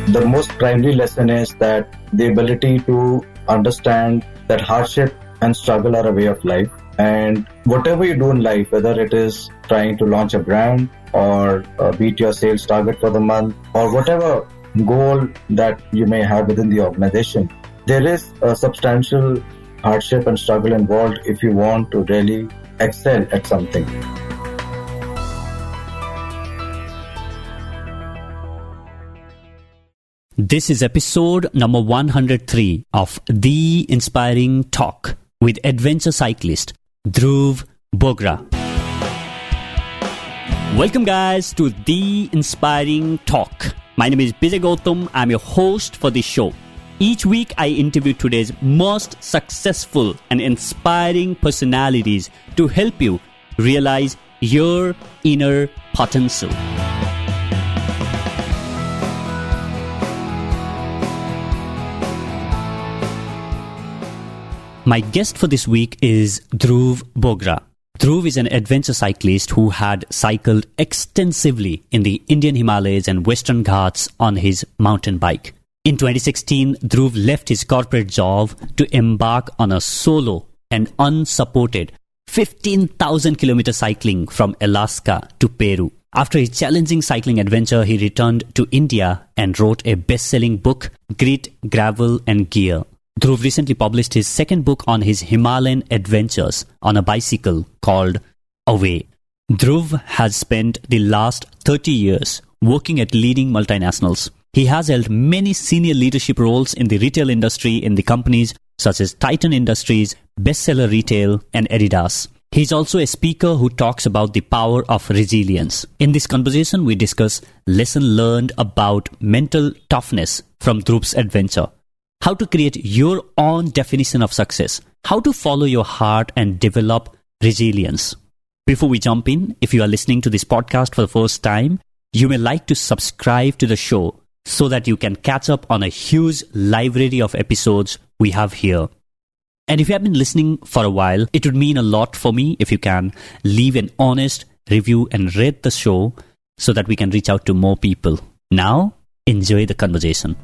The most primary lesson is that the ability to understand that hardship and struggle are a way of life. And whatever you do in life, whether it is trying to launch a brand or beat your sales target for the month or whatever goal that you may have within the organization, there is a substantial hardship and struggle involved if you want to really excel at something. This is episode number 103 of The Inspiring Talk with adventure cyclist Dhruv Bogra. Welcome guys to The Inspiring Talk. My name is Bijay Gautam. I'm your host for this show. Each week I interview today's most successful and inspiring personalities to help you realize your inner potential. My guest for this week is Dhruv Bogra. Dhruv is an adventure cyclist who had cycled extensively in the Indian Himalayas and Western Ghats on his mountain bike. In 2016, Dhruv left his corporate job to embark on a solo and unsupported 15,000 kilometer cycling from Alaska to Peru. After his challenging cycling adventure, he returned to India and wrote a best-selling book, Grit, Gravel and Gear. Dhruv recently published his second book on his Himalayan adventures on a bicycle called Away. Dhruv has spent the last 30 years working at leading multinationals. He has held many senior leadership roles in the retail industry in the companies such as Titan Industries, Bestseller Retail and Adidas. He is also a speaker who talks about the power of resilience. In this conversation, we discuss lesson learned about mental toughness from Dhruv's adventure, how to create your own definition of success, how to follow your heart and develop resilience. Before we jump in, if you are listening to this podcast for the first time, you may like to subscribe to the show so that you can catch up on a huge library of episodes we have here. And if you have been listening for a while, it would mean a lot for me if you can leave an honest review and rate the show so that we can reach out to more people. Now, enjoy the conversation.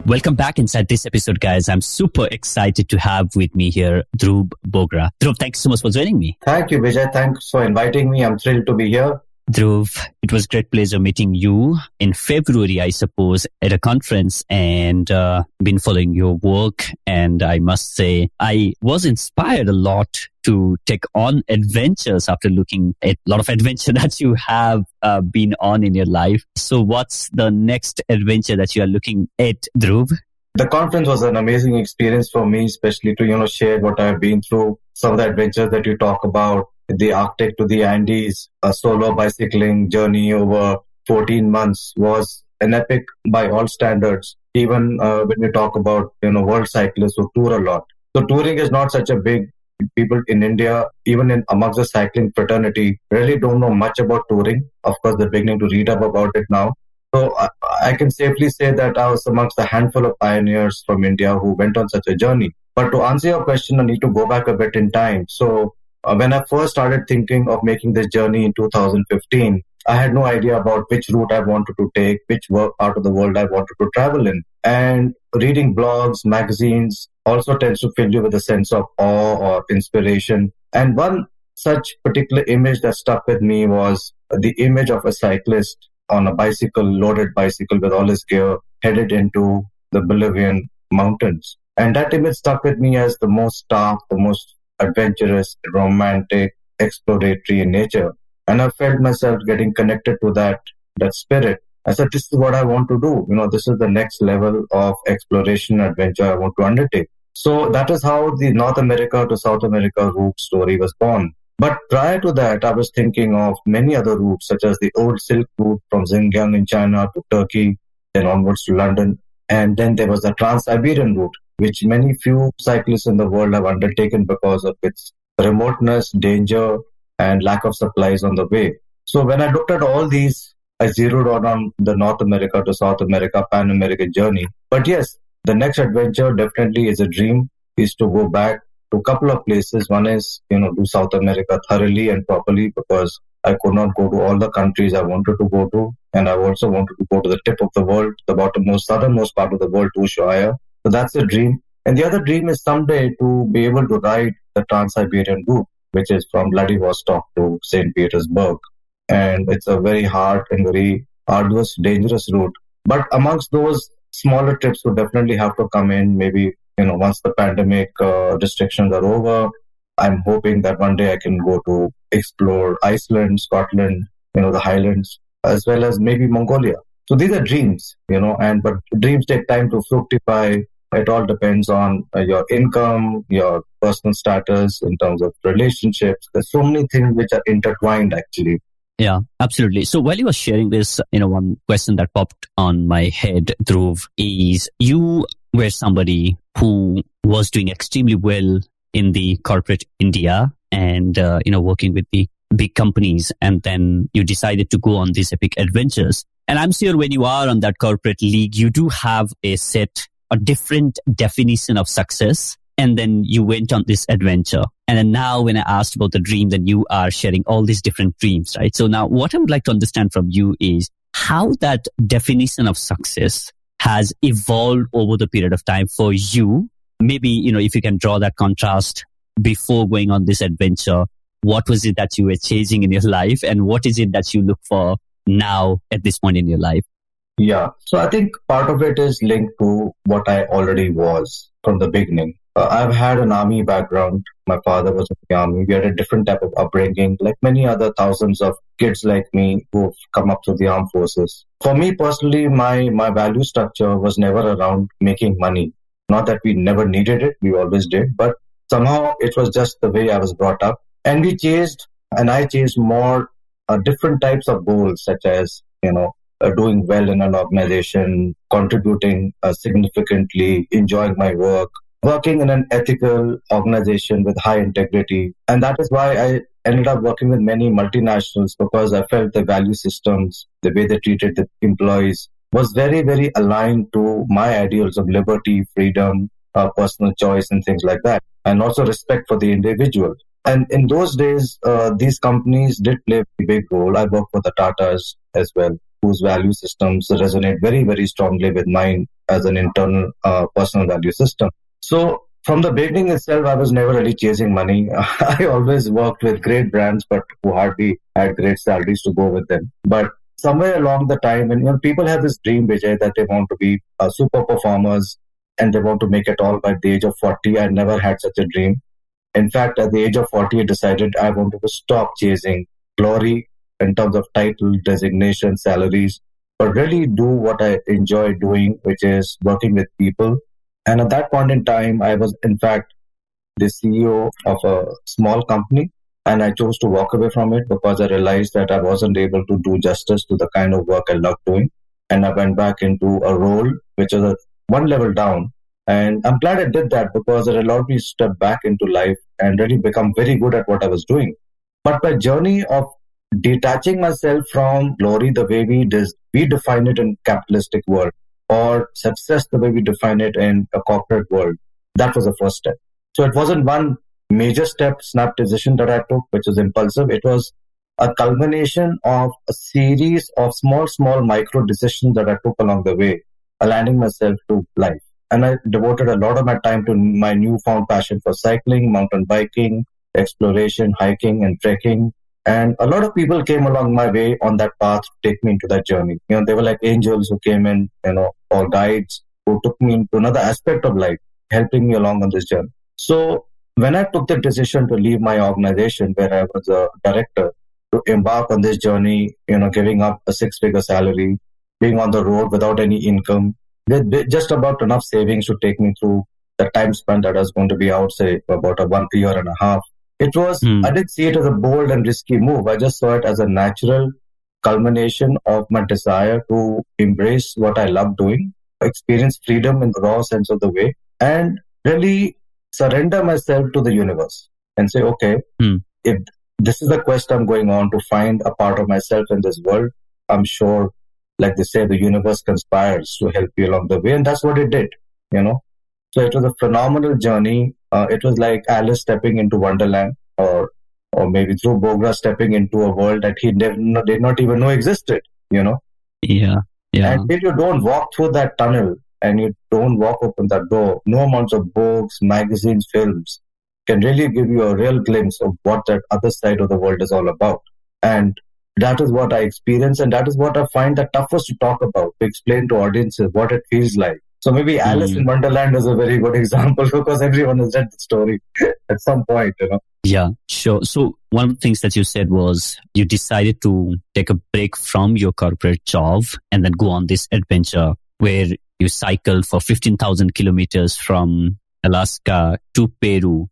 Welcome back inside this episode, guys. I'm super excited to have with me here Dhruv Bogra. Dhruv, thanks so much for joining me. Thank you, Vijay. Thanks for inviting me. I'm thrilled to be here. Dhruv, it was a great pleasure meeting you in February, I suppose, at a conference, and been following your work. And I must say, I was inspired a lot to take on adventures after looking at a lot of adventure that you have been on in your life. So what's the next adventure that you are looking at, Dhruv? The conference was an amazing experience for me, especially to, share what I've been through, some of the adventures that you talk about, the Arctic to the Andes, a solo bicycling journey over 14 months was an epic by all standards. Even when we talk about, world cyclists who tour a lot. So touring is not such a big, people in India, even amongst the cycling fraternity, really don't know much about touring. Of course, they're beginning to read up about it now. So I can safely say that I was amongst a handful of pioneers from India who went on such a journey. But to answer your question, I need to go back a bit in time. So when I first started thinking of making this journey in 2015, I had no idea about which route I wanted to take, which part of the world I wanted to travel in. And reading blogs, magazines also tends to fill you with a sense of awe or inspiration. And one such particular image that stuck with me was the image of a cyclist on a bicycle, loaded bicycle with all his gear, headed into the Bolivian mountains. And that image stuck with me as the most stark, the most adventurous, romantic, exploratory in nature. And I felt myself getting connected to that spirit. I said, this is what I want to do. This is the next level of exploration adventure I want to undertake. So that is how the North America to South America route story was born. But prior to that, I was thinking of many other routes, such as the old Silk route from Xinjiang in China to Turkey, then onwards to London. And then there was the Trans-Siberian route, which few cyclists in the world have undertaken because of its remoteness, danger, and lack of supplies on the way. So when I looked at all these, I zeroed on the North America to South America Pan-American journey. But yes, the next adventure definitely is a dream, is to go back to a couple of places. One is, do South America thoroughly and properly, because I could not go to all the countries I wanted to go to. And I also wanted to go to the tip of the world, the bottommost, southernmost part of the world, to Ushuaia. So that's a dream. And the other dream is someday to be able to ride the Trans-Siberian route, which is from Vladivostok to St. Petersburg. And it's a very hard and very arduous, dangerous route. But amongst those, smaller trips would definitely have to come in. Maybe, once the pandemic restrictions are over, I'm hoping that one day I can go to explore Iceland, Scotland, the Highlands, as well as maybe Mongolia. So these are dreams, but dreams take time to fructify. It all depends on your income, your personal status in terms of relationships. There's so many things which are intertwined, actually. Yeah, absolutely. So while you were sharing this, one question that popped on my head, Dhruv, is you were somebody who was doing extremely well in the corporate India and, working with the big companies. And then you decided to go on these epic adventures. And I'm sure when you are on that corporate league, you do have a different definition of success. And then you went on this adventure. And then now when I asked about the dream, then you are sharing all these different dreams, right? So now what I would like to understand from you is how that definition of success has evolved over the period of time for you. Maybe, if you can draw that contrast before going on this adventure, what was it that you were chasing in your life? And what is it that you look for now at this point in your life? Yeah. So I think part of it is linked to what I already was from the beginning. I've had an army background. My father was in the army. We had a different type of upbringing, like many other thousands of kids like me who've come up through the armed forces. For me personally, my value structure was never around making money. Not that we never needed it, we always did, but somehow it was just the way I was brought up. And I chased more different types of goals, such as, doing well in an organization, contributing significantly, enjoying my work, working in an ethical organization with high integrity. And that is why I ended up working with many multinationals, because I felt the value systems, the way they treated the employees was very, very aligned to my ideals of liberty, freedom, personal choice and things like that. And also respect for the individual. And in those days, these companies did play a big role. I worked for the Tatas as well, whose value systems resonate very, very strongly with mine as an internal personal value system. So from the beginning itself, I was never really chasing money. I always worked with great brands, but who hardly had great salaries to go with them. But somewhere along the time, when people have this dream, Vijay, that they want to be super performers and they want to make it all by the age of 40, I never had such a dream. In fact, at the age of 40, I decided I wanted to stop chasing glory in terms of title, designation, salaries, but really do what I enjoy doing, which is working with people. And at that point in time, I was, in fact, the CEO of a small company, and I chose to walk away from it because I realized that I wasn't able to do justice to the kind of work I loved doing. And I went back into a role which was one level down. And I'm glad I did that because it allowed me to step back into life and really become very good at what I was doing. But my journey of detaching myself from glory the way we define it in capitalistic world, or success the way we define it in a corporate world, that was the first step. So it wasn't one major snap decision that I took, which was impulsive. It was a culmination of a series of small micro decisions that I took along the way, aligning myself to life. And I devoted a lot of my time to my newfound passion for cycling, mountain biking, exploration, hiking, and trekking. And a lot of people came along my way on that path to take me into that journey. They were like angels who came in, or guides who took me into another aspect of life, helping me along on this journey. So when I took the decision to leave my organization where I was a director, to embark on this journey, giving up a 6-figure salary, being on the road without any income, with just about enough savings to take me through the time span that I was going to be out, say, for about a 1 year and a half. It was, I didn't see it as a bold and risky move. I just saw it as a natural culmination of my desire to embrace what I love doing, experience freedom in the raw sense of the way, and really surrender myself to the universe and say, okay, if this is the quest I'm going on to find a part of myself in this world, I'm sure, like they say, the universe conspires to help you along the way. And that's what it did, So it was a phenomenal journey. It was like Alice stepping into Wonderland, or maybe Dhruv Bogra stepping into a world that he did not even know existed, you know. Yeah. Yeah. And if you don't walk through that tunnel and you don't walk open that door, no amounts of books, magazines, films can really give you a real glimpse of what that other side of the world is all about. And that is what I experience, and that is what I find the toughest to talk about, to explain to audiences what it feels like. So maybe Alice in Wonderland is a very good example because everyone has read the story at some point, you know. Yeah, sure. So one of the things that you said was you decided to take a break from your corporate job and then go on this adventure where you cycled for 15,000 kilometers from Alaska to Peru,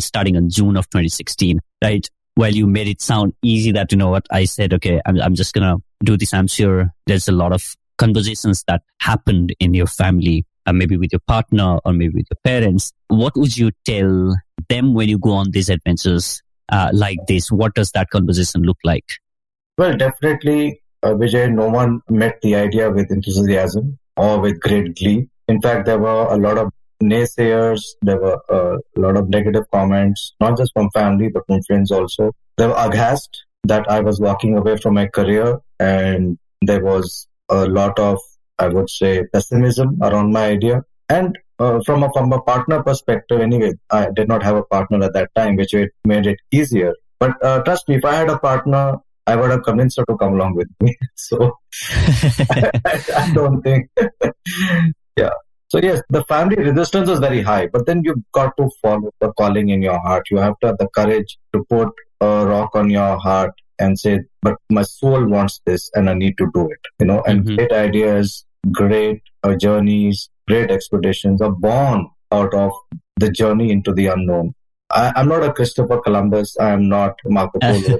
starting in June of 2016, right? Well, you made it sound easy that, you know what, I said, okay, I'm just going to do this. I'm sure there's a lot of conversations that happened in your family, maybe with your partner or maybe with your parents. What would you tell them when you go on these adventures like this? What does that conversation look like? Well, definitely, Vijay, no one met the idea with enthusiasm or with great glee. In fact, there were a lot of naysayers. There were a lot of negative comments, not just from family, but from friends also. They were aghast that I was walking away from my career, and there was a lot of, I would say, pessimism around my idea. And from a partner perspective, anyway, I did not have a partner at that time, which made it easier. But trust me, if I had a partner, I would have convinced her to come along with me. So I don't think. Yeah. So yes, the family resistance is very high, but then you've got to follow the calling in your heart. You have to have the courage to put a rock on your heart and say, but my soul wants this and I need to do it, you know. And great ideas, great journeys, great expeditions are born out of the journey into the unknown. I'm not a Christopher Columbus. I'm not Marco Polo.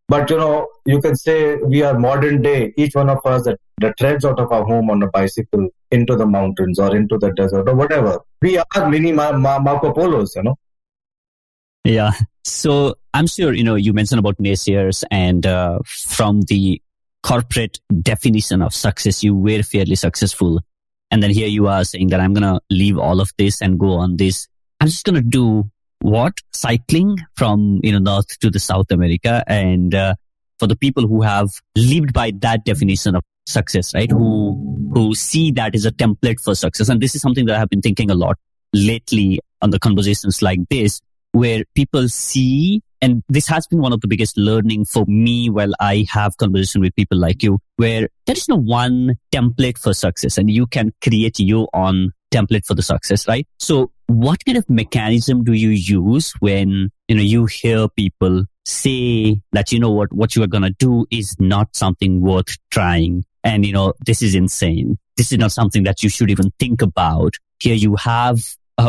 But, you know, you can say we are modern day, each one of us that treads out of our home on a bicycle into the mountains or into the desert or whatever. We are mini Marco Polos, you know. Yeah. So I'm sure, you know, you mentioned about naysayers, and from the corporate definition of success, you were fairly successful. And then here you are saying that I'm going to leave all of this and go on this. I'm just going to do what? Cycling from, you know, North to the South America. And for the people who have lived by that definition of success, right? Who see that as a template for success. And this is something that I have been thinking a lot lately on the conversations like this, where people see, and this has been one of the biggest learning for me while I have conversation with people like you, where there is no one template for success and you can create your own template for the success, right? So what kind of mechanism do you use when, you know, you hear people say that, you know what you are going to do is not something worth trying. And, you know, this is insane. This is not something that you should even think about. Here you have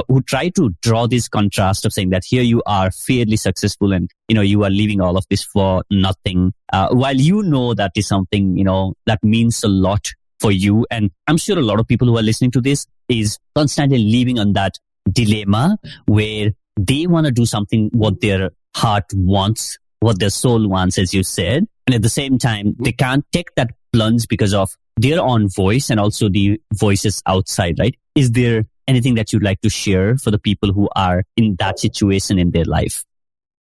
who try to draw this contrast of saying that here you are fairly successful and, you know, you are leaving all of this for nothing. While you know that is something, you know, that means a lot for you. And I'm sure a lot of people who are listening to this is constantly living on that dilemma where they want to do something what their heart wants, what their soul wants, as you said. And at the same time, they can't take that plunge because of their own voice and also the voices outside, right? Is there anything that you'd like to share for the people who are in that situation in their life?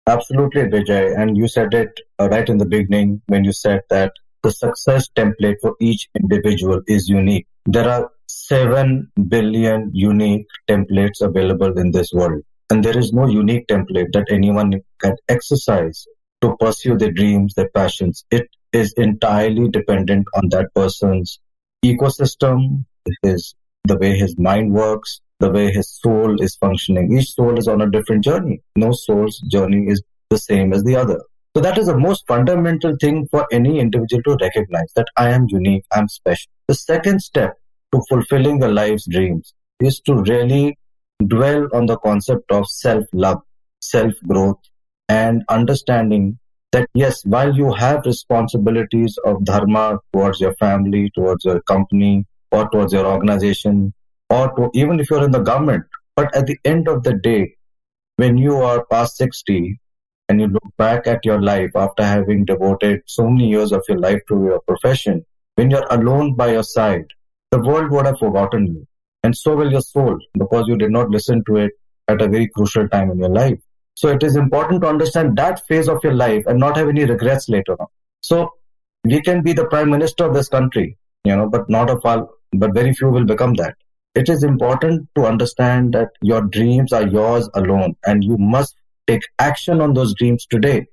Absolutely, Vijay. And you said it right in the beginning when you said that the success template for each individual is unique. There are 7 billion unique templates available in this world. And there is no unique template that anyone can exercise to pursue their dreams, their passions. It is entirely dependent on that person's ecosystem, the way his mind works, the way his soul is functioning. Each soul is on a different journey. No soul's journey is the same as the other. So that is the most fundamental thing for any individual to recognize, that I am unique, I'm special. The second step to fulfilling the life's dreams is to really dwell on the concept of self-love, self-growth, and understanding that yes, while you have responsibilities of dharma towards your family, towards your company, or towards your organization, or even if you're in the government, but at the end of the day, when you are past 60 and you look back at your life after having devoted so many years of your life to your profession, when you're alone by your side, the world would have forgotten you. And so will your soul, because you did not listen to it at a very crucial time in your life. So it is important to understand that phase of your life and not have any regrets later on. So we can be the prime minister of this country, but not of all, but very few will become that. It is important to understand that your dreams are yours alone and you must take action on those dreams today.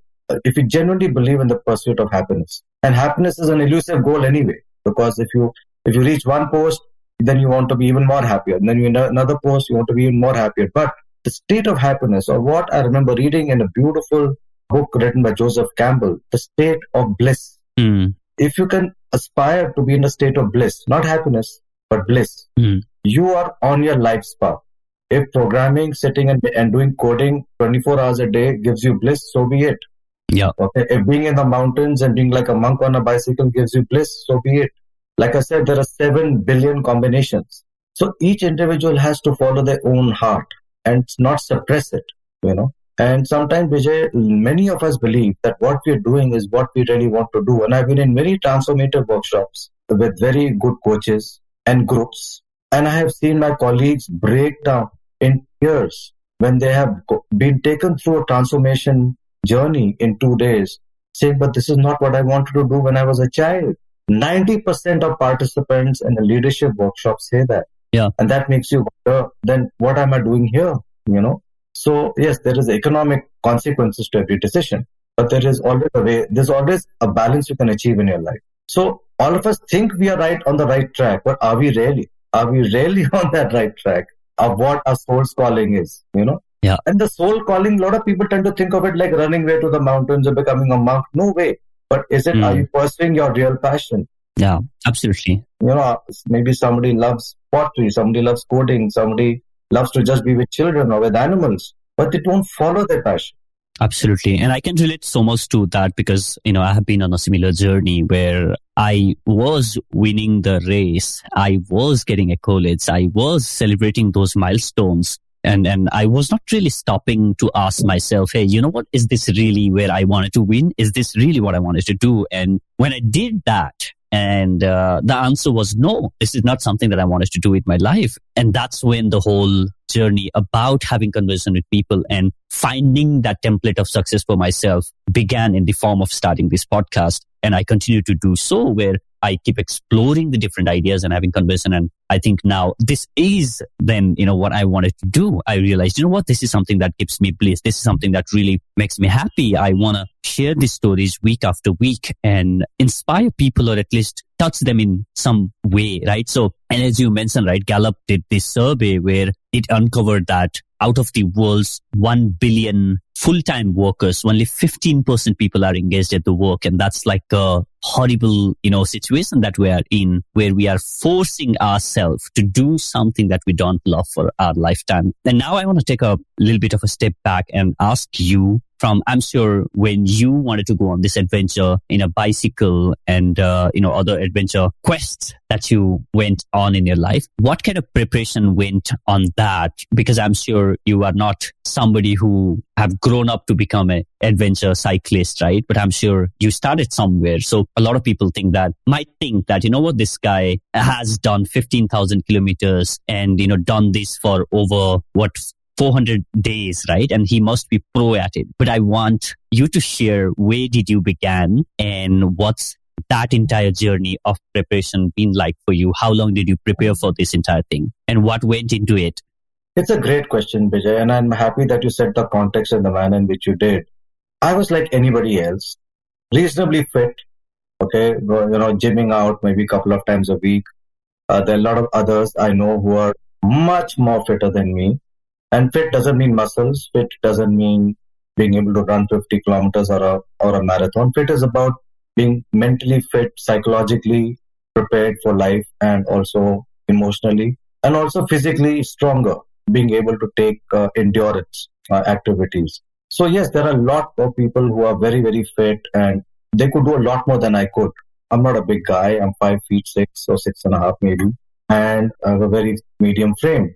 If you genuinely believe in the pursuit of happiness, and happiness is an elusive goal anyway, because if you reach one post, then you want to be even more happier. And then you another post, you want to be even more happier. But the state of happiness, or what I remember reading in a beautiful book written by Joseph Campbell, the state of bliss. If you can aspire to be in a state of bliss, not happiness, but bliss, you are on your life's path. If programming, sitting and doing coding 24 hours a day gives you bliss, so be it. Yeah. Okay. If being in the mountains and being like a monk on a bicycle gives you bliss, so be it. Like I said, there are 7 billion combinations. So each individual has to follow their own heart and not suppress it, And sometimes, Vijay, many of us believe that what we're doing is what we really want to do. And I've been in many transformative workshops with very good coaches and groups. And I have seen my colleagues break down in tears when they have been taken through a transformation journey in 2 days, saying, but this is not what I wanted to do when I was a child. 90% of participants in the leadership workshop say that. Yeah. And that makes you wonder, then what am I doing here? So yes, there is economic consequences to every decision, but there is always a way, there's always a balance you can achieve in your life. So all of us think we are on the right track, but are we really? Are we really on that right track of what our soul's calling is, Yeah. And the soul calling, a lot of people tend to think of it like running way to the mountains or becoming a monk. No way. But is it, are you pursuing your real passion? Yeah, absolutely. Maybe somebody loves pottery, somebody loves coding, somebody loves to just be with children or with animals, but they don't follow their passion. Absolutely. And I can relate so much to that because, I have been on a similar journey where I was winning the race. I was getting accolades. I was celebrating those milestones. And I was not really stopping to ask myself, hey, what? Is this really where I wanted to win? Is this really what I wanted to do? And when I did that, and the answer was no, this is not something that I wanted to do with my life. And that's when the whole journey about having conversation with people and finding that template of success for myself began in the form of starting this podcast. And I continue to do so, where I keep exploring the different ideas and having conversation. And I think now this is then, what I wanted to do. I realized, this is something that gives me bliss. This is something that really makes me happy. I want to share these stories week after week and inspire people, or at least touch them in some way, right? So, and as you mentioned, right, Gallup did this survey where it uncovered that out of the world's 1 billion full-time workers, only 15% people are engaged at the work. And that's like a horrible, situation that we are in, where we are forcing ourselves to do something that we don't love for our lifetime. And now I want to take a little bit of a step back and ask you, I'm sure when you wanted to go on this adventure in a bicycle and, other adventure quests that you went on in your life, what kind of preparation went on that? Because I'm sure you are not somebody who have grown up to become an adventure cyclist, right? But I'm sure you started somewhere. So a lot of people might think that, this guy has done 15,000 kilometers and, done this for over 400 days, right? And he must be pro at it. But I want you to share, where did you begin and what's that entire journey of preparation been like for you? How long did you prepare for this entire thing and what went into it? It's a great question, Vijay, and I'm happy that you set the context and the manner in which you did. I was like anybody else, reasonably fit, okay, gymming out maybe a couple of times a week. There are a lot of others I know who are much more fitter than me. And fit doesn't mean muscles. Fit doesn't mean being able to run 50 kilometers or a marathon. Fit is about being mentally fit, psychologically prepared for life, and also emotionally, and also physically stronger, being able to take endurance activities. So yes, there are a lot of people who are very, very fit, and they could do a lot more than I could. I'm not a big guy. I'm 5 feet 6 or 6.5 maybe, and I have a very medium frame.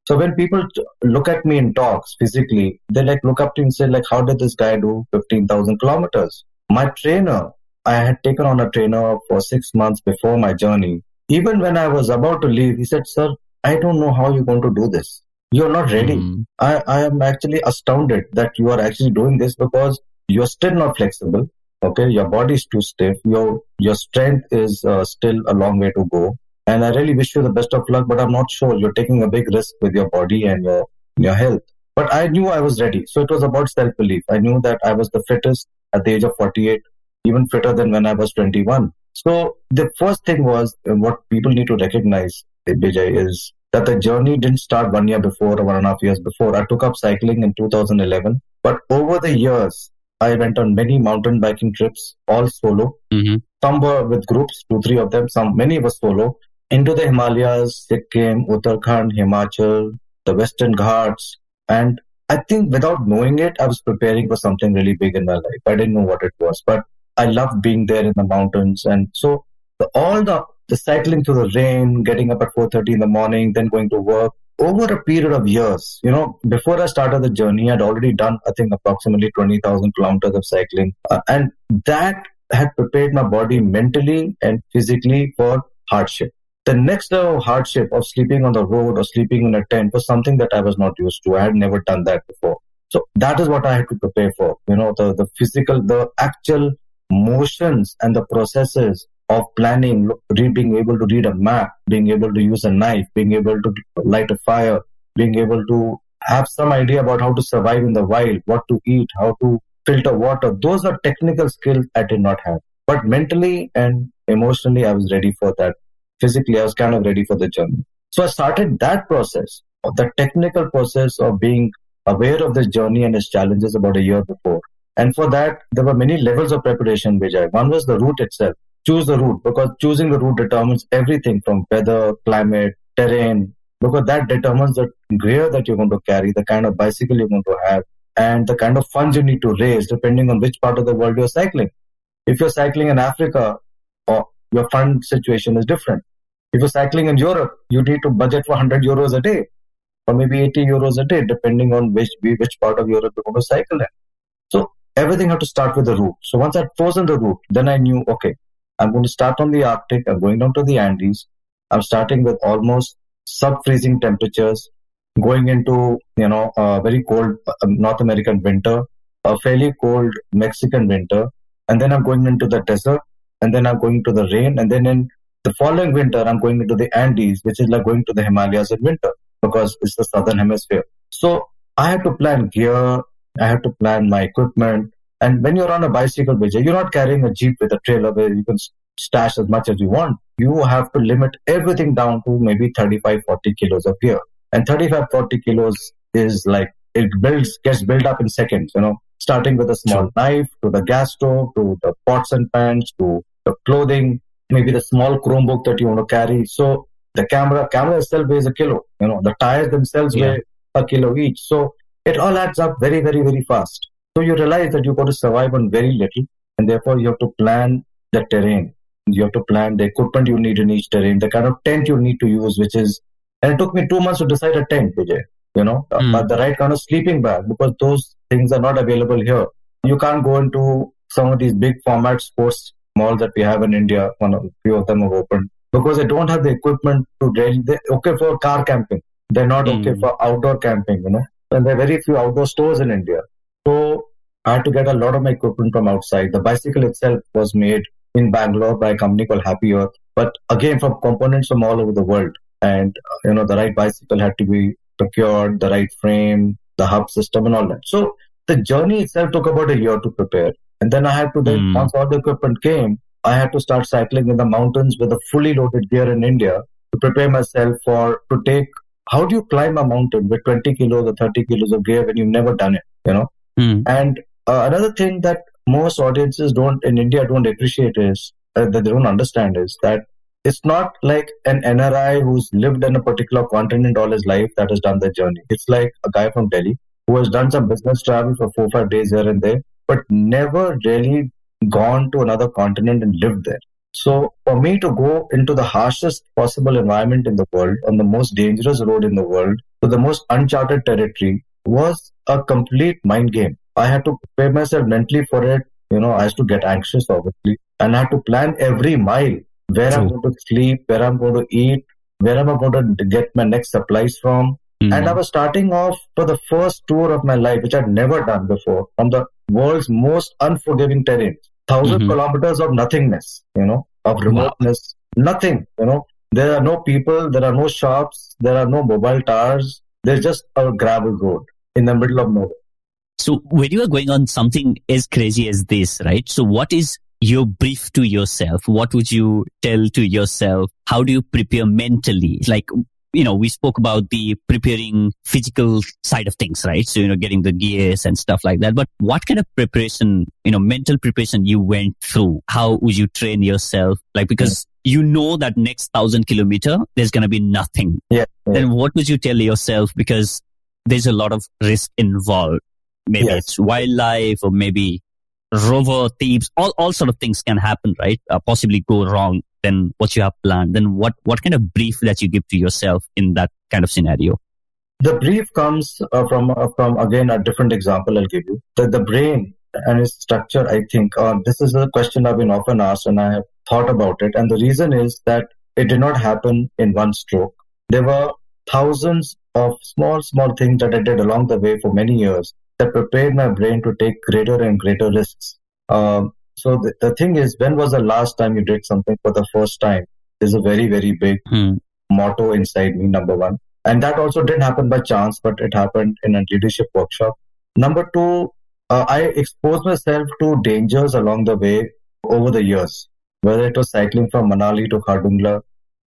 So when people look at me in talks physically, they look up to me and say how did this guy do 15,000 kilometers? My trainer, I had taken on a trainer for 6 months before my journey. Even when I was about to leave, he said, sir, I don't know how you're going to do this. You're not ready. I am actually astounded that you are actually doing this because you're still not flexible. Okay, your body is too stiff. Your strength is still a long way to go. And I really wish you the best of luck, but I'm not sure. You're taking a big risk with your body and your health. But I knew I was ready. So it was about self-belief. I knew that I was the fittest at the age of 48, even fitter than when I was 21. So the first thing was what people need to recognize, Vijay, is that the journey didn't start 1 year before or 1.5 years before. I took up cycling in 2011, but over the years, I went on many mountain biking trips, all solo. Some were with groups, 2, 3 of them. Many were solo, into the Himalayas, Sikkim, Uttarakhand, Himachal, the Western Ghats. And I think without knowing it, I was preparing for something really big in my life. I didn't know what it was, but I loved being there in the mountains. And so all the cycling through the rain, getting up at 4:30 in the morning, then going to work over a period of years. Before I started the journey, I'd already done, I think, approximately 20,000 kilometers of cycling. And that had prepared my body mentally and physically for hardship. The next level of hardship of sleeping on the road or sleeping in a tent was something that I was not used to. I had never done that before. So that is what I had to prepare for. The physical, the actual motions and the processes of planning, being able to read a map, being able to use a knife, being able to light a fire, being able to have some idea about how to survive in the wild, what to eat, how to filter water. Those are technical skills I did not have. But mentally and emotionally, I was ready for that. Physically, I was kind of ready for the journey. So I started that process, the technical process of being aware of this journey and its challenges about a year before. And for that, there were many levels of preparation, Vijay. One was the route itself. Choose the route, because choosing the route determines everything from weather, climate, terrain, because that determines the gear that you're going to carry, the kind of bicycle you're going to have, and the kind of funds you need to raise depending on which part of the world you're cycling. If you're cycling in Africa, your fund situation is different. If you're cycling in Europe, you need to budget for 100 euros a day or maybe 80 euros a day, depending on which part of Europe you're going to cycle in. So everything had to start with the route. So once I'd chosen the route, then I knew, okay, I'm going to start on the Arctic. I'm going down to the Andes. I'm starting with almost sub-freezing temperatures, going into, a very cold North American winter, a fairly cold Mexican winter. And then I'm going into the desert. And then I'm going to the rain. And then in the following winter, I'm going into the Andes, which is like going to the Himalayas in winter because it's the southern hemisphere. So I had to plan gear. I had to plan my equipment. And when you're on a bicycle, Vijay, you're not carrying a jeep with a trailer where you can stash as much as you want. You have to limit everything down to maybe 35, 40 kilos of gear. And 35, 40 kilos is like, gets built up in seconds, starting with a small knife to the gas stove, to the pots and pans, to the clothing, maybe the small Chromebook that you want to carry. So the camera itself weighs a kilo. The tires themselves weigh a kilo each. So it all adds up very, very, very fast. So you realize that you've got to survive on very little, and therefore you have to plan the terrain. You have to plan the equipment you need in each terrain, the kind of tent you need to use, and it took me 2 months to decide a tent, Vijay, but the right kind of sleeping bag, because those things are not available here. You can't go into some of these big format sports malls that we have in India. A few of them have opened because they don't have the equipment to really, they're okay for car camping. They're not okay for outdoor camping, and there are very few outdoor stores in India. So I had to get a lot of my equipment from outside. The bicycle itself was made in Bangalore by a company called Happy Earth, but again from components from all over the world. And the right bicycle had to be procured, the right frame, the hub system, and all that. So the journey itself took about a year to prepare. And then I had to once all the equipment came, I had to start cycling in the mountains with a fully loaded gear in India to prepare myself to take. How do you climb a mountain with 20 kilos or 30 kilos of gear when you've never done it? And another thing that most audiences in India don't appreciate is, that they don't understand is that it's not like an NRI who's lived in a particular continent all his life that has done the journey. It's like a guy from Delhi who has done some business travel for 4-5 days here and there, but never really gone to another continent and lived there. So for me to go into the harshest possible environment in the world, on the most dangerous road in the world, to the most uncharted territory, was a complete mind game. I had to prepare myself mentally for it. I had to get anxious, obviously, and I had to plan every mile, where I'm going to sleep, where I'm going to eat, where am I going to get my next supplies from, And I was starting off for the first tour of my life, which I'd never done before, on the world's most unforgiving terrain. 1,000 kilometers of nothingness, of remoteness, nothing, There are no people, there are no shops, there are no mobile towers. There's just a gravel road in the middle of nowhere. So when you are going on something as crazy as this, right? So what is your brief to yourself? What would you tell to yourself? How do you prepare mentally? Like, we spoke about the preparing physical side of things, right? So, getting the gears and stuff like that. But what kind of preparation, mental preparation you went through? How would you train yourself? Like, because you know that next 1,000 kilometer, there's going to be nothing. Yeah. Then what would you tell yourself? Because there's a lot of risk involved. Maybe it's wildlife or maybe rover thieves, all sort of things can happen, right? Possibly go wrong than what you have planned. Then what kind of brief that you give to yourself in that kind of scenario? The brief comes from again, a different example I'll give you. The brain and its structure, I think, this is a question I've been often asked and I have thought about it. And the reason is that it did not happen in one stroke. There were thousands of small things that I did along the way for many years that prepared my brain to take greater and greater risks. So the thing is, when was the last time you did something for the first time? Is a very, very big motto inside me, number one. And that also didn't happen by chance, but it happened in a leadership workshop. Number two, I exposed myself to dangers along the way over the years, whether it was cycling from Manali to Khardungla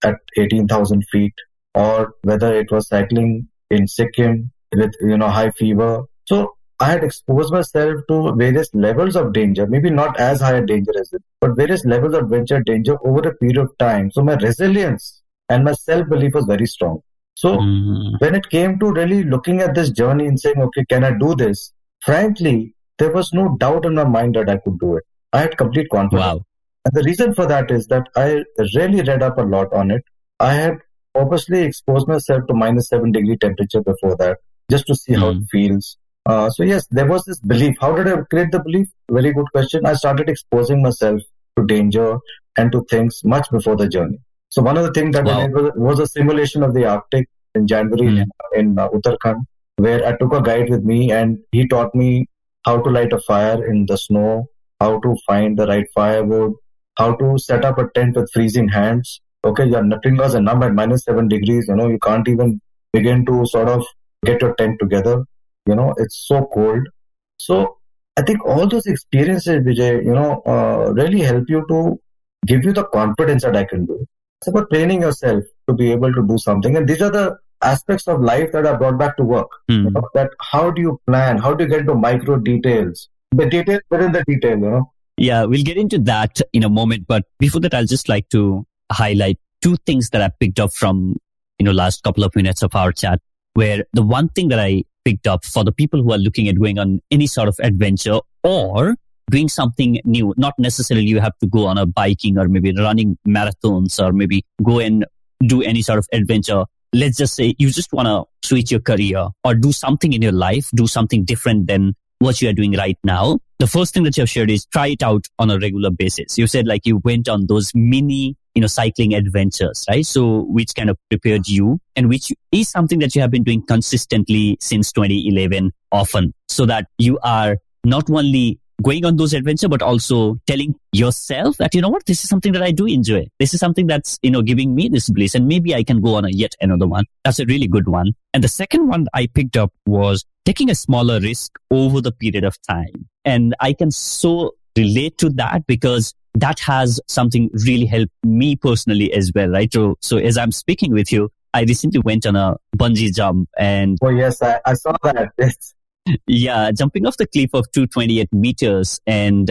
at 18,000 feet, or whether it was cycling in Sikkim with, high fever. So I had exposed myself to various levels of danger, maybe not as high a danger as it, but various levels of danger over a period of time. So my resilience and my self-belief was very strong. So when it came to really looking at this journey and saying, okay, can I do this? Frankly, there was no doubt in my mind that I could do it. I had complete confidence. Wow. And the reason for that is that I really read up a lot on it. I had purposely exposed myself to -7 degree temperature before that, just to see how it feels. So yes, there was this belief. How did I create the belief? Very good question. I started exposing myself to danger and to things much before the journey. So one of the things that was a simulation of the Arctic in January in Uttarakhand, where I took a guide with me and he taught me how to light a fire in the snow, how to find the right firewood, how to set up a tent with freezing hands. Okay, your fingers are numb at -7 degrees. You can't even begin to sort of get your tent together. It's so cold. So I think all those experiences, Vijay, really help you to give you the confidence that I can do. It's about training yourself to be able to do something. And these are the aspects of life that are brought back to work. That how do you plan? How do you get into micro details? The details within the detail, Yeah, we'll get into that in a moment. But before that, I'll just like to highlight two things that I picked up from, last couple of minutes of our chat, where the one thing that I picked up for the people who are looking at going on any sort of adventure or doing something new, not necessarily you have to go on a biking or maybe running marathons or maybe go and do any sort of adventure. Let's just say you just want to switch your career or do something in your life, do something different than what you are doing right now. The first thing that you have shared is try it out on a regular basis. You said like you went on those mini, cycling adventures, right? So which kind of prepared you and which is something that you have been doing consistently since 2011 often, so that you are not only going on those adventures, but also telling yourself that, this is something that I do enjoy. This is something that's, giving me this bliss and maybe I can go on yet another one. That's a really good one. And the second one I picked up was taking a smaller risk over the period of time. And I can so relate to that because that has something really helped me personally as well, right? So as I'm speaking with you, I recently went on a bungee jump and... Oh yes, I saw that. Yes. Yeah, jumping off the cliff of 228 meters. And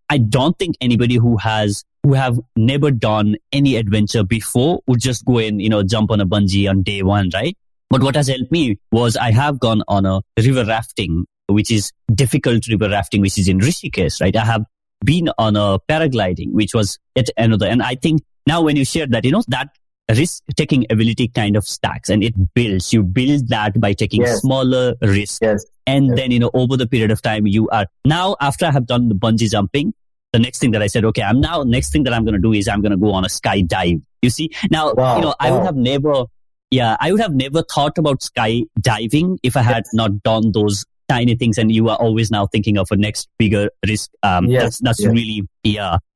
I don't think anybody who have never done any adventure before would just go and, jump on a bungee on day one, right? But what has helped me was I have gone on a river rafting, which is difficult river rafting, which is in Rishikesh, right? I have been on a paragliding, which was at another. And I think now when you share that, that risk-taking ability kind of stacks and it builds. You build that by taking smaller risks. Yes. And then, over the period of time, you are now, after I have done the bungee jumping, the next thing that I said, okay, next thing that I'm going to do is I'm going to go on a skydive. You see, now, I would have never Yeah, I would have never thought about skydiving if I had not done those tiny things. And you are always now thinking of a next bigger risk. That's really,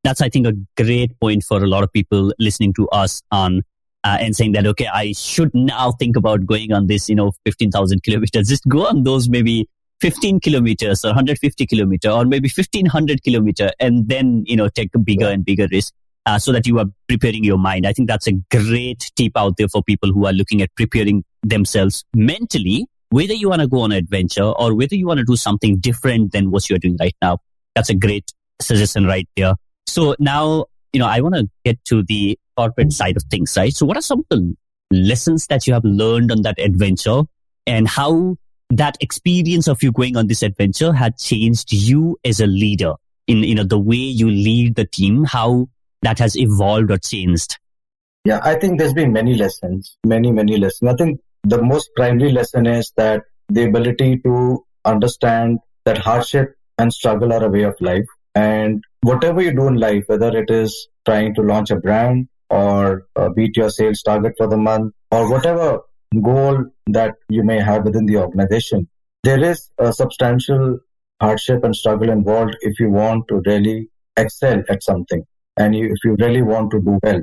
that's, I think, a great point for a lot of people listening to us on and saying that, okay, I should now think about going on this, 15,000 kilometers. Just go on those maybe 15 kilometers or 150 kilometer or maybe 1500 kilometer and then, take a bigger and bigger risk. So that you are preparing your mind. I think that's a great tip out there for people who are looking at preparing themselves mentally, whether you want to go on an adventure or whether you want to do something different than what you're doing right now. That's a great suggestion right there. So now, I want to get to the corporate side of things, right? So what are some of the lessons that you have learned on that adventure and how that experience of you going on this adventure had changed you as a leader in, the way you lead the team, how that has evolved or changed? Yeah, I think there's been many lessons, many lessons. I think the most primary lesson is that the ability to understand that hardship and struggle are a way of life. And whatever you do in life, whether it is trying to launch a brand or beat your sales target for the month or whatever goal that you may have within the organization, there is a substantial hardship and struggle involved if you want to really excel at something. And if you really want to do well.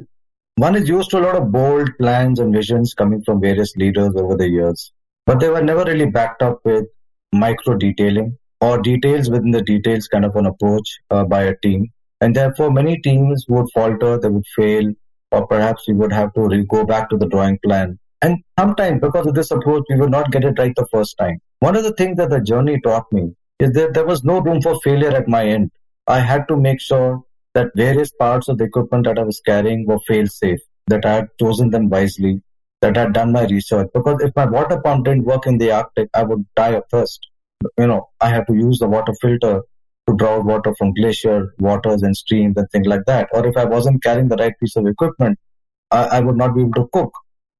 One is used to a lot of bold plans and visions coming from various leaders over the years, but they were never really backed up with micro detailing or details within the details kind of an approach by a team. And therefore, many teams would falter, they would fail, or perhaps we would have to go back to the drawing plan. And sometimes, because of this approach, we would not get it right the first time. One of the things that the journey taught me is that there was no room for failure at my end. I had to make sure that various parts of the equipment that I was carrying were fail-safe, that I had chosen them wisely, that I had done my research. Because if my water pump didn't work in the Arctic, I would die of thirst. I had to use the water filter to draw out water from glacier waters and streams and things like that. Or if I wasn't carrying the right piece of equipment, I would not be able to cook.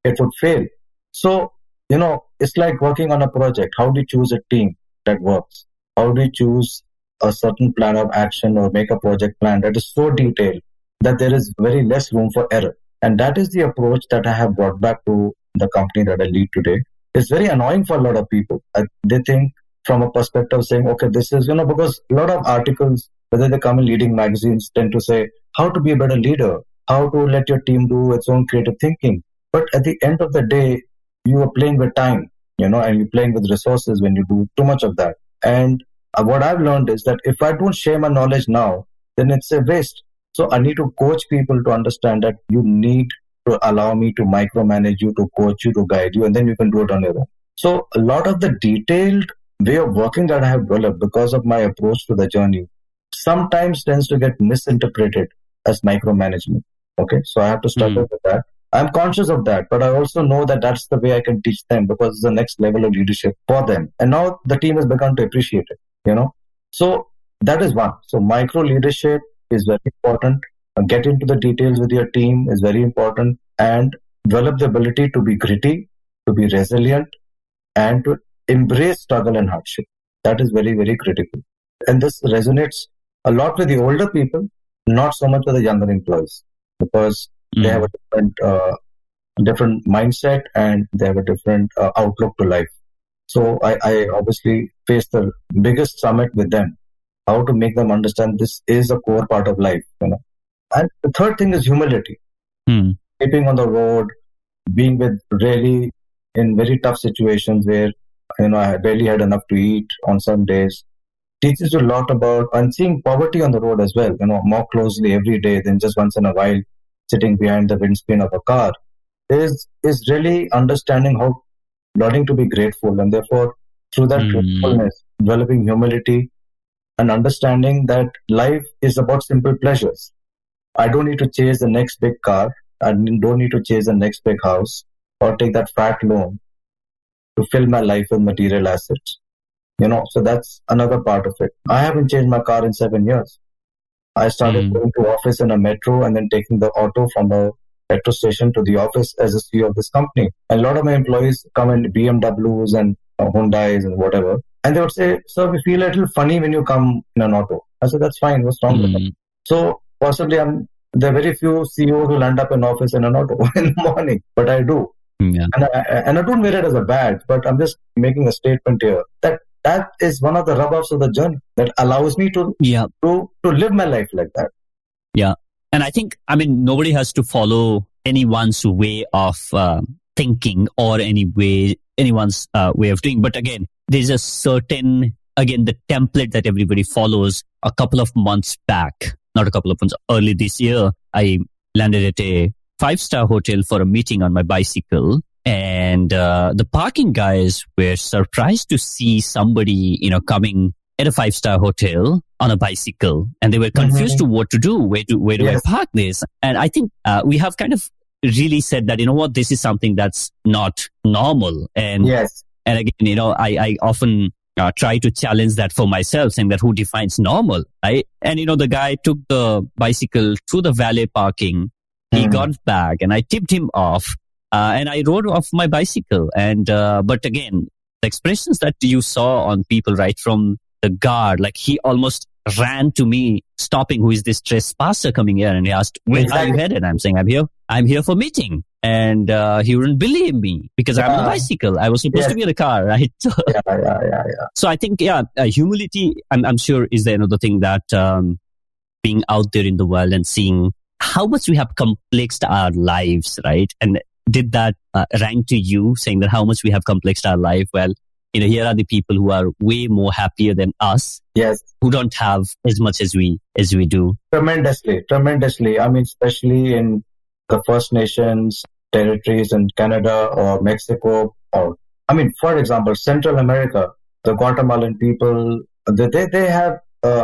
It would fail. So, it's like working on a project. How do you choose a team that works? How do you choose a certain plan of action or make a project plan that is so detailed that there is very less room for error? And that is the approach that I have brought back to the company that I lead today. It's very annoying for a lot of people. They think from a perspective saying, okay, this is, because a lot of articles, whether they come in leading magazines, tend to say how to be a better leader, how to let your team do its own creative thinking. But at the end of the day, you are playing with time, and you're playing with resources when you do too much of that. And what I've learned is that if I don't share my knowledge now, then it's a waste. So I need to coach people to understand that you need to allow me to micromanage you, to coach you, to guide you, and then you can do it on your own. So a lot of the detailed way of working that I have developed because of my approach to the journey sometimes tends to get misinterpreted as micromanagement. Okay, so I have to struggle with that. I'm conscious of that, but I also know that that's the way I can teach them because it's the next level of leadership for them. And now the team has begun to appreciate it, So that is one. So micro leadership is very important. Get into the details with your team is very important and develop the ability to be gritty, to be resilient, and to embrace struggle and hardship. That is very, very critical. And this resonates a lot with the older people, not so much with the younger employees because they have a different mindset and they have a different outlook to life. So I obviously face the biggest summit with them, how to make them understand this is a core part of life. And the third thing is humility. Sleeping on the road, being with really in very tough situations where, I barely had enough to eat on some days, teaches you a lot about, and seeing poverty on the road as well, more closely every day than just once in a while sitting behind the windscreen of a car is really understanding how learning to be grateful. And therefore, through that gratefulness, developing humility and understanding that life is about simple pleasures. I don't need to chase the next big car. I don't need to chase the next big house or take that fat loan to fill my life with material assets. So that's another part of it. I haven't changed my car in 7 years. I started going to office in a metro and then taking the auto from the petrol station to the office as a CEO of this company. And a lot of my employees come in BMWs and Hyundais and whatever. And they would say, sir, we feel a little funny when you come in an auto. I said, that's fine. What's wrong with that? So possibly there are very few CEOs who land up in office in an auto in the morning, but I do. Yeah. And I don't wear it as a badge, but I'm just making a statement here that is one of the rub-offs of the journey that allows me to live my life like that. Yeah. And I think, nobody has to follow anyone's way of thinking or anyone's way of doing. But again, there's a certain, the template that everybody follows. A couple of months back, not a couple of months, early this year, I landed at a 5-star hotel for a meeting on my bicycle. And the parking guys were surprised to see somebody, coming at a 5-star hotel on a bicycle, and they were confused to what to do. Where do I park this? And I think we have kind of really said that, this is something that's not normal. And and again, I often try to challenge that for myself, saying that who defines normal, right? And the guy took the bicycle to the valet parking. He got back, and I tipped him off. And I rode off my bicycle. And, but again, the expressions that you saw on people, right from the guard, like he almost ran to me, stopping, who is this trespasser coming here? And he asked, where are you headed? I'm saying, I'm here for meeting. And, he wouldn't believe me because I'm on a bicycle. I was supposed to be in a car, right? So I think, humility, I'm sure is another thing that, being out there in the world and seeing how much we have complexed our lives, right? And did that rank to you, saying that how much we have complexed our life? Well, here are the people who are way more happier than us. Yes. Who don't have as much as we do. Tremendously. Especially in the First Nations territories in Canada or Mexico, or, for example, Central America, the Guatemalan people, they have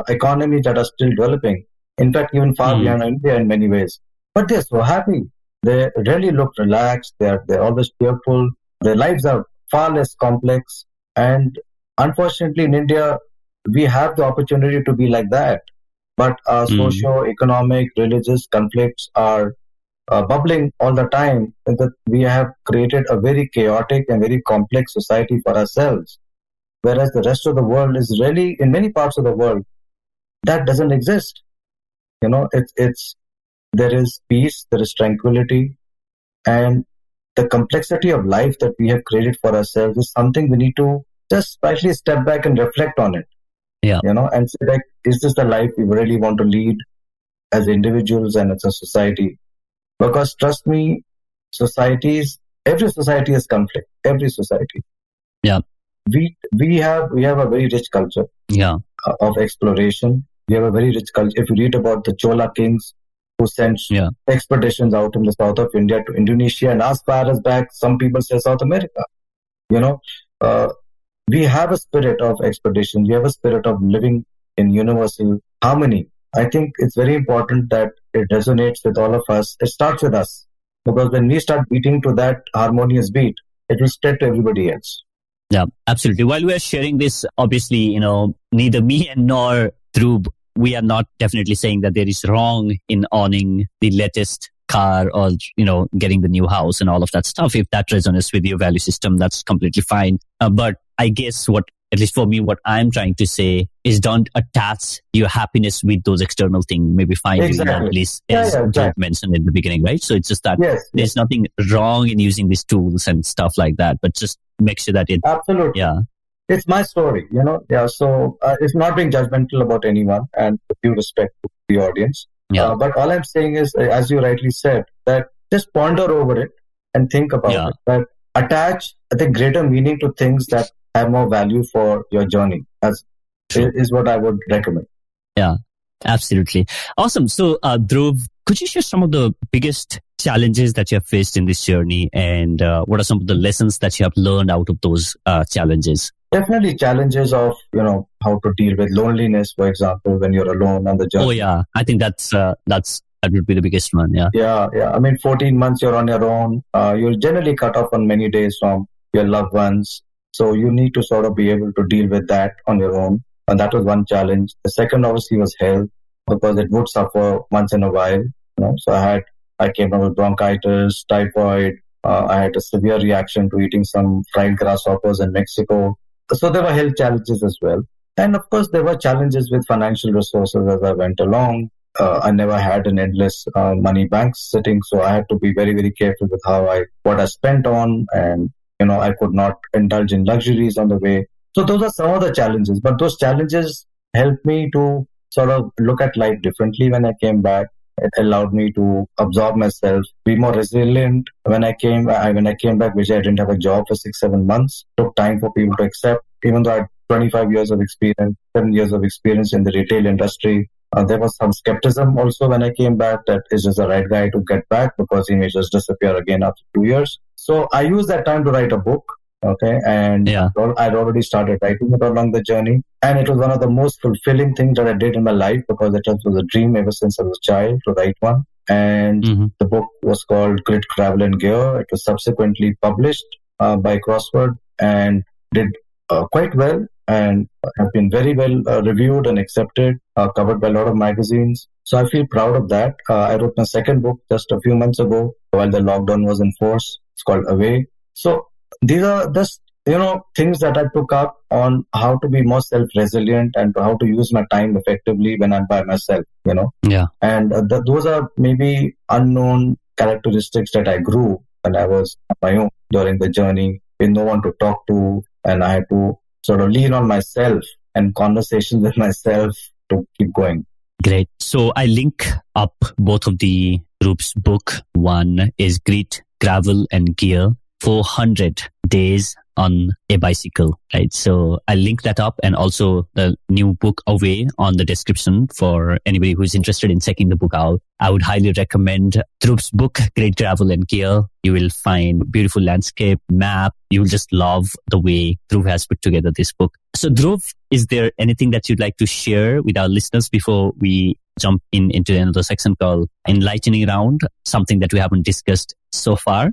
economies that are still developing. In fact, even far beyond India in many ways. But they're so happy. They really look relaxed. They're always cheerful. Their lives are far less complex. And unfortunately, in India, we have the opportunity to be like that. But our socio-economic, religious conflicts are bubbling all the time. And that we have created a very chaotic and very complex society for ourselves. Whereas the rest of the world is really, in many parts of the world, that doesn't exist. There is peace, there is tranquility, and the complexity of life that we have created for ourselves is something we need to just slightly step back and reflect on it. Yeah. And say, like, is this the life we really want to lead as individuals and as a society? Because trust me, every society has conflict. Every society. Yeah. We have a very rich culture. Yeah. Of exploration. We have a very rich culture. If you read about the Chola kings who sent expeditions out in the south of India to Indonesia and as far as back, some people say South America. We have a spirit of expedition. We have a spirit of living in universal harmony. I think it's very important that it resonates with all of us. It starts with us. Because when we start beating to that harmonious beat, it will spread to everybody else. Yeah, absolutely. While we are sharing this, obviously, neither me and nor Dhruv, we are not definitely saying that there is wrong in owning the latest car or, getting the new house and all of that stuff. If that resonates with your value system, that's completely fine. But I guess at least for me, what I'm trying to say is don't attach your happiness with those external things. Maybe find at least as Dhruv mentioned in the beginning, right? So it's just that there's nothing wrong in using these tools and stuff like that, but just make sure that absolutely. Yeah. It's my story, so it's not being judgmental about anyone and with due respect to the audience. Yeah. But all I'm saying is, as you rightly said, that just ponder over it and think about it. That attach, I think, greater meaning to things that have more value for your journey is what I would recommend. Yeah, absolutely. Awesome. So, Dhruv, could you share some of the biggest challenges that you have faced in this journey and what are some of the lessons that you have learned out of those challenges? Definitely challenges of, how to deal with loneliness, for example, when you're alone on the journey. Oh, yeah. I think that would be the biggest one. Yeah. Yeah. 14 months you're on your own. You're generally cut off on many days from your loved ones. So you need to sort of be able to deal with that on your own. And that was one challenge. The second, obviously, was health, because it would suffer once in a while. So I came down with bronchitis, typhoid. I had a severe reaction to eating some fried grasshoppers in Mexico. So there were health challenges as well. And of course, there were challenges with financial resources as I went along. I never had an endless money bank sitting, so I had to be very, very careful with what I spent on, and I could not indulge in luxuries on the way. So those are some of the challenges, but those challenges helped me to sort of look at life differently when I came back. It allowed me to absorb myself, be more resilient. When I came back, which I didn't have a job for 6-7 months, took time for people to accept. Even though I had 25 years of experience, 7 years of experience in the retail industry, there was some skepticism also when I came back that is this the right guy to get back because he may just disappear again after 2 years. So I used that time to write a book. Okay. And I'd already started writing it along the journey. And it was one of the most fulfilling things that I did in my life because it was a dream ever since I was a child to write one. And the book was called Grit, Travel and Gear. It was subsequently published by Crossword and did quite well and have been very well reviewed and accepted, covered by a lot of magazines. So I feel proud of that. I wrote my second book just a few months ago while the lockdown was in force. It's called Away. So these are just, things that I took up on how to be more self-resilient and how to use my time effectively when I'm by myself, Yeah. And those are maybe unknown characteristics that I grew when I was on my own during the journey with no one to talk to. And I had to sort of lean on myself and conversations with myself to keep going. Great. So I link up both of the Dhruvs' book. One is Grit, Gravel and Gear, 400 days on a bicycle, right? So I'll link that up and also the new book Away on the description for anybody who's interested in checking the book out. I would highly recommend Dhruv's book, Great Travel and Gear. You will find beautiful landscape, map. You will just love the way Dhruv has put together this book. So Dhruv, is there anything that you'd like to share with our listeners before we jump into another section called Enlightening Round, something that we haven't discussed so far?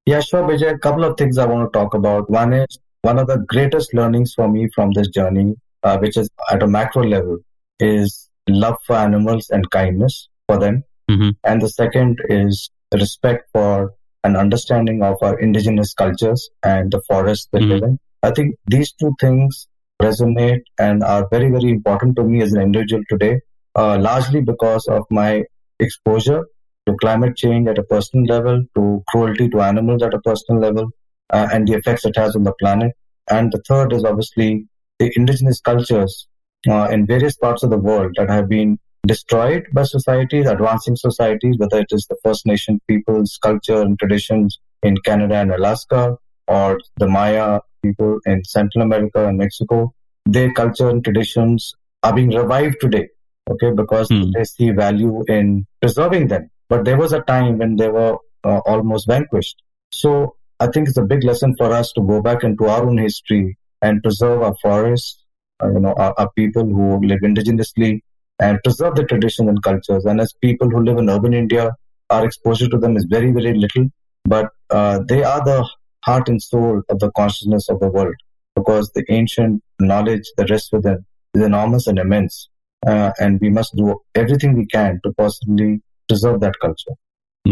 Yeah, sure, Vijay. A couple of things I want to talk about. One is one of the greatest learnings for me from this journey, which is at a macro level, is love for animals and kindness for them. Mm-hmm. And the second is respect for and understanding of our indigenous cultures and the forests they live in. I think these two things resonate and are very, very important to me as an individual today, largely because of my exposure to climate change at a personal level, to cruelty to animals at a personal level, and the effects it has on the planet. And the third is obviously the indigenous cultures in various parts of the world that have been destroyed by societies, advancing societies, whether it is the First Nation people's culture and traditions in Canada and Alaska, or the Maya people in Central America and Mexico. Their culture and traditions are being revived today, okay, because they see value in preserving them. But there was a time when they were almost vanquished. So I think it's a big lesson for us to go back into our own history and preserve our forests, our people who live indigenously, and preserve the traditions and cultures. And as people who live in urban India, our exposure to them is very, very little. But they are the heart and soul of the consciousness of the world, because the ancient knowledge that rests within is enormous and immense. And we must do everything we can to possibly preserve that culture.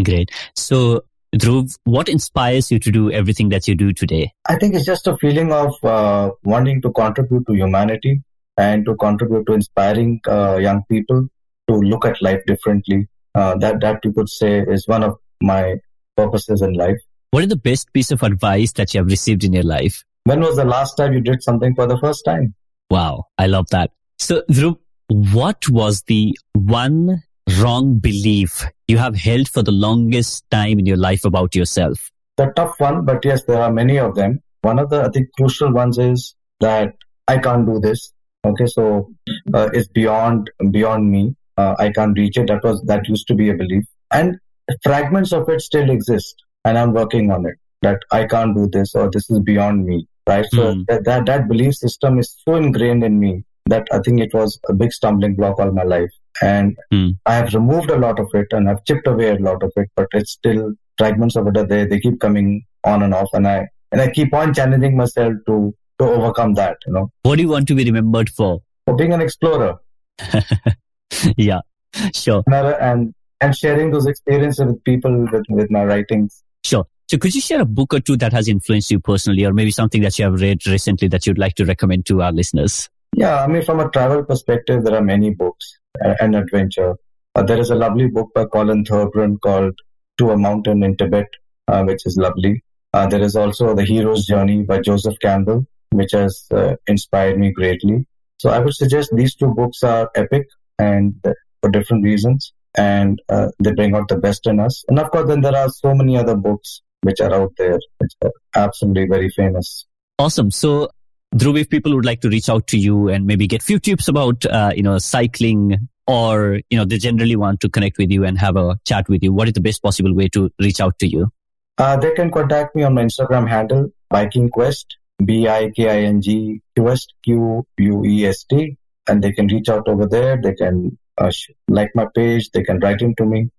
Great. So, Dhruv, what inspires you to do everything that you do today? I think it's just a feeling of wanting to contribute to humanity and to contribute to inspiring young people to look at life differently. That you could say is one of my purposes in life. What is the best piece of advice that you have received in your life? When was the last time you did something for the first time? Wow, I love that. So, Dhruv, what was the one wrong belief you have held for the longest time in your life about yourself? The tough one, but yes, there are many of them. One of the, I think, crucial ones is that I can't do this. Okay, so it's beyond me. I can't reach it. That used to be a belief, and fragments of it still exist, and I'm working on it. That I can't do this, or this is beyond me. Right. So that belief system is so ingrained in me that I think it was a big stumbling block all my life. And I have removed a lot of it and I've chipped away a lot of it, but it's still fragments of it are there. They keep coming on and off, and I keep on challenging myself to overcome that. What do you want to be remembered for? For being an explorer. Yeah, sure. And sharing those experiences with people with my writings. Sure. So could you share a book or two that has influenced you personally, or maybe something that you have read recently that you'd like to recommend to our listeners? Yeah, I mean, from a travel perspective, there are many books and adventure. There is a lovely book by Colin Thurbrand called To a Mountain in Tibet, which is lovely. There is also The Hero's Journey by Joseph Campbell, which has inspired me greatly. So I would suggest these two books are epic and for different reasons, and they bring out the best in us. And of course, then there are so many other books which are out there, which are absolutely very famous. Awesome. So, Dhruv, if people would like to reach out to you and maybe get few tips about, cycling, or, they generally want to connect with you and have a chat with you, what is the best possible way to reach out to you? They can contact me on my Instagram handle, Biking Quest, BIKING Quest, QUEST, and they can reach out over there. They can like my page. They can write into me.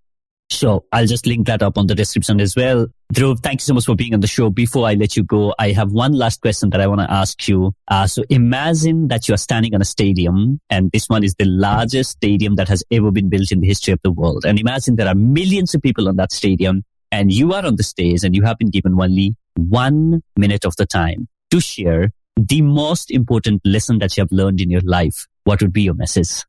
Sure. I'll just link that up on the description as well. Dhruv, thank you so much for being on the show. Before I let you go, I have one last question that I want to ask you. So imagine that you are standing on a stadium, and this one is the largest stadium that has ever been built in the history of the world. And imagine there are millions of people on that stadium, and you are on the stage, and you have been given only 1 minute of the time to share the most important lesson that you have learned in your life. What would be your message?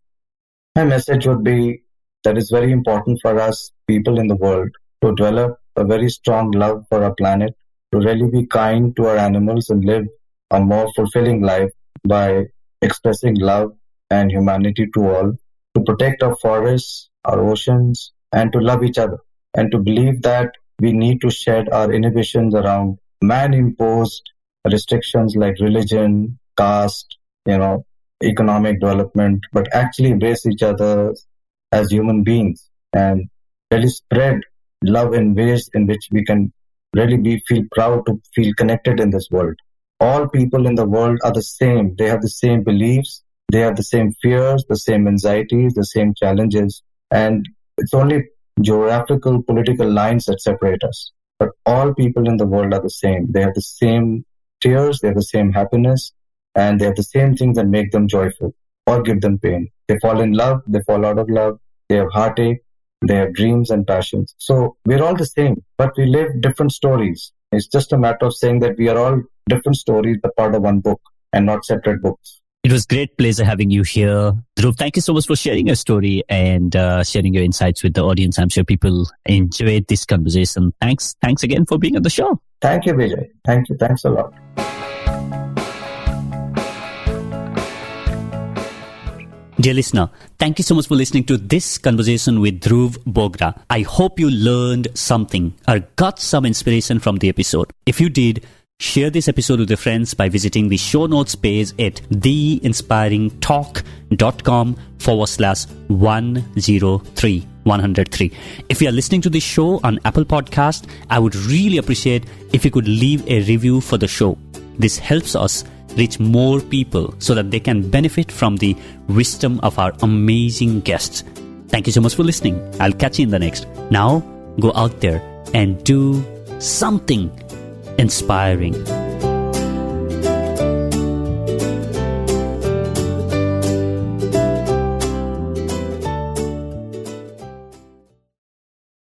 My message would be that it's very important for us, people in the world, to develop a very strong love for our planet, to really be kind to our animals and live a more fulfilling life by expressing love and humanity to all, to protect our forests, our oceans, and to love each other, and to believe that we need to shed our inhibitions around man-imposed restrictions like religion, caste, economic development, but actually embrace each other as human beings and really spread love in ways in which we can really feel proud to feel connected in this world. All people in the world are the same. They have the same beliefs. They have the same fears, the same anxieties, the same challenges. And it's only geographical, political lines that separate us. But all people in the world are the same. They have the same tears, they have the same happiness, and they have the same things that make them joyful or give them pain. They fall in love, they fall out of love, they have heartache, they have dreams and passions. So we're all the same, but we live different stories. It's just a matter of saying that we are all different stories, but part of one book and not separate books. It was great pleasure having you here. Dhruv, thank you so much for sharing your story and sharing your insights with the audience. I'm sure people enjoyed this conversation. Thanks again for being on the show. Thank you, Vijay. Thank you. Thanks a lot. Dear listener, thank you so much for listening to this conversation with Dhruv Bogra. I hope you learned something or got some inspiration from the episode. If you did, share this episode with your friends by visiting the show notes page at theinspiringtalk.com/103. If you are listening to this show on Apple Podcast, I would really appreciate if you could leave a review for the show. This helps us reach more people so that they can benefit from the wisdom of our amazing guests. Thank you so much for listening. I'll catch you in the next. Now, go out there and do something inspiring.